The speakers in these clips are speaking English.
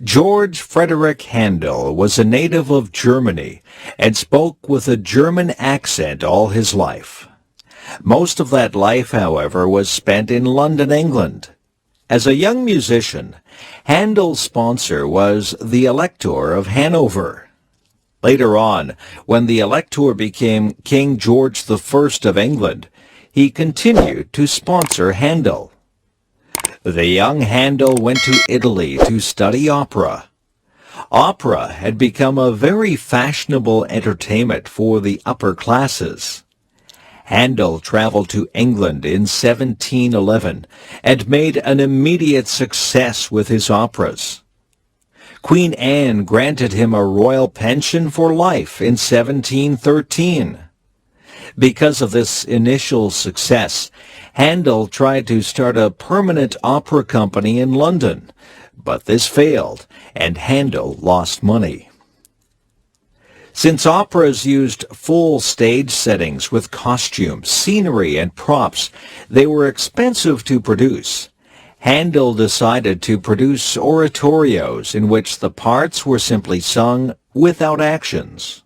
George Frederick Handel was a native of Germany and spoke with a German accent all his life. Most of that life, however, was spent in London, England. As a young musician, Handel's sponsor was the Elector of Hanover. Later on, when the Elector became King George I of England, he continued to sponsor Handel. The young Handel went to Italy to study opera. Opera had become a very fashionable entertainment for the upper classes. Handel traveled to England in 1711 and made an immediate success with his operas. Queen Anne granted him a royal pension for life in 1713. Because of this initial success, Handel tried to start a permanent opera company in London, but this failed, and Handel lost money. Since operas used full stage settings with costumes, scenery, and props, they were expensive to produce. Handel decided to produce oratorios in which the parts were simply sung without actions.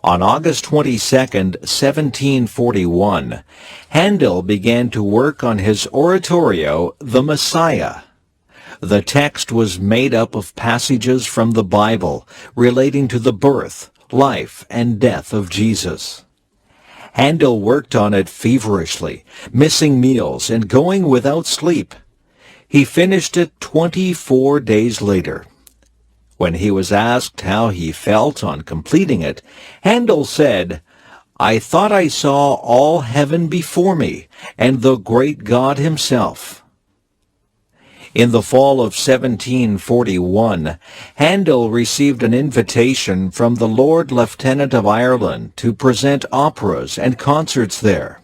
On August 22, 1741, Handel began to work on his oratorio, The Messiah. The text was made up of passages from the Bible relating to the birth, life, and death of Jesus. Handel worked on it feverishly, missing meals and going without sleep. He finished it 24 days later. When he was asked how he felt on completing it, Handel said, "I thought I saw all heaven before me, and the great God himself." In the fall of 1741, Handel received an invitation from the Lord Lieutenant of Ireland to present operas and concerts there.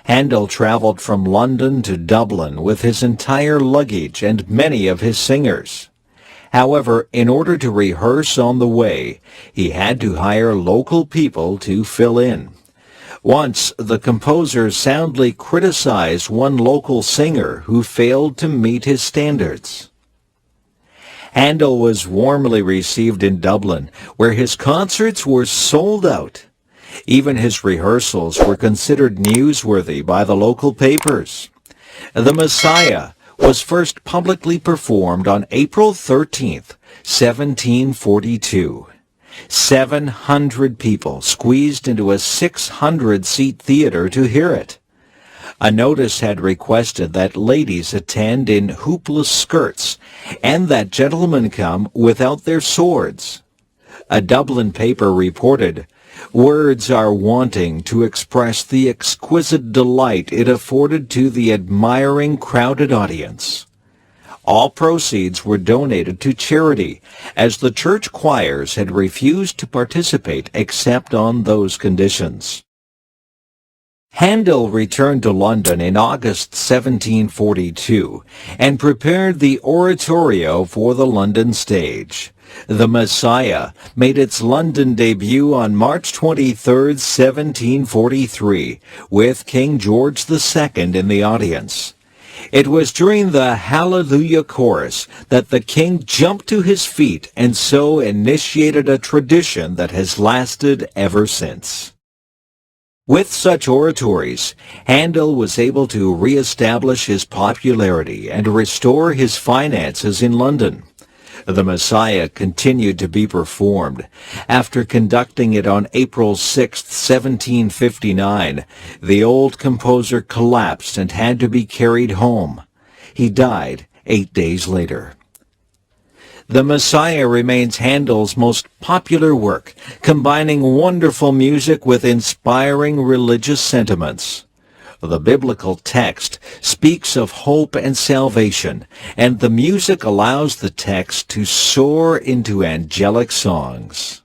Handel traveled from London to Dublin with his entire luggage and many of his singers. However, in order to rehearse on the way, he had to hire local people to fill in. Once, the composer soundly criticized one local singer who failed to meet his standards. Handel was warmly received in Dublin, where his concerts were sold out. Even his rehearsals were considered newsworthy by the local papers. The Messiah was first publicly performed on April 13, 1742. 700 people squeezed into a 600-seat theater to hear it. A notice had requested that ladies attend in hoopless skirts and that gentlemen come without their swords. A Dublin paper reported, "Words are wanting to express the exquisite delight it afforded to the admiring crowded audience." All proceeds were donated to charity, as the church choirs had refused to participate except on those conditions. Handel returned to London in August 1742 and prepared the oratorio for the London stage. The Messiah made its London debut on March 23, 1743, with King George II in the audience. It was during the Hallelujah chorus that the king jumped to his feet and so initiated a tradition that has lasted ever since. With such oratories, Handel was able to re-establish his popularity and restore his finances in London. The Messiah continued to be performed. After conducting it on April 6, 1759, the old composer collapsed and had to be carried home. He died 8 days later. The Messiah remains Handel's most popular work, combining wonderful music with inspiring religious sentiments. The biblical text speaks of hope and salvation, and the music allows the text to soar into angelic songs.